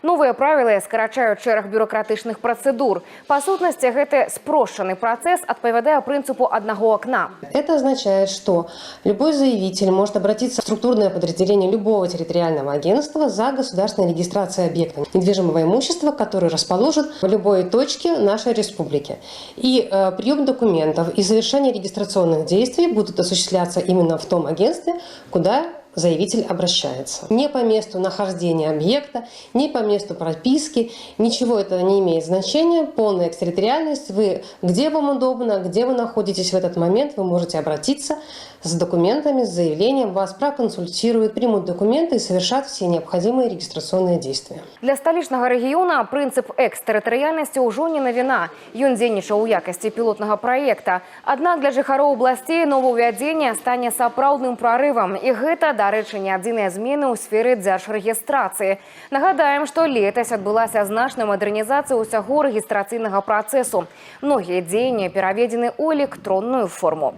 Новыя правілы скарачаюць шэраг бюрократычных працэдур. Па сутнасці, гэты спрошчаны працэс адпавядае прынцыпу аднаго акна. Это означает, что любой заявитель может обратиться в структурное подразделение любого территориального агентства за государственной регистрацией объекта недвижимого имущества, который расположен в любой точке нашей республики. И прием документов и завершение регистрационных действий будут осуществляться именно в том агентстве, куда заявитель обращается. Не по месту нахождения объекта, не по месту прописки, ничего этого не имеет значения. Полная экстерриториальность. Вы, где вам удобно, где вы находитесь в этот момент, вы можете обратиться с документами, с заявлением, вас проконсультируют, примут документы и совершат все необходимые регистрационные действия. Для сталічнага рэгіёна прынцып экстэрытарыяльнасці ўжо не навіна. Ён дзейнічаў у якасці пілотнага праекта. Аднак для жыхароў абласцей новаўвядзенне стане сапраўдным прарывам. І гэта, дарэчы, не адзіныя змены ў сферы дзяржрэгістрацыі. Нагадаем, што летась адбылася значная мадэрнізацыя ўсяго рэгістрацыйнага працэсу. Многія дзеянні пераведзены ў электронную форму.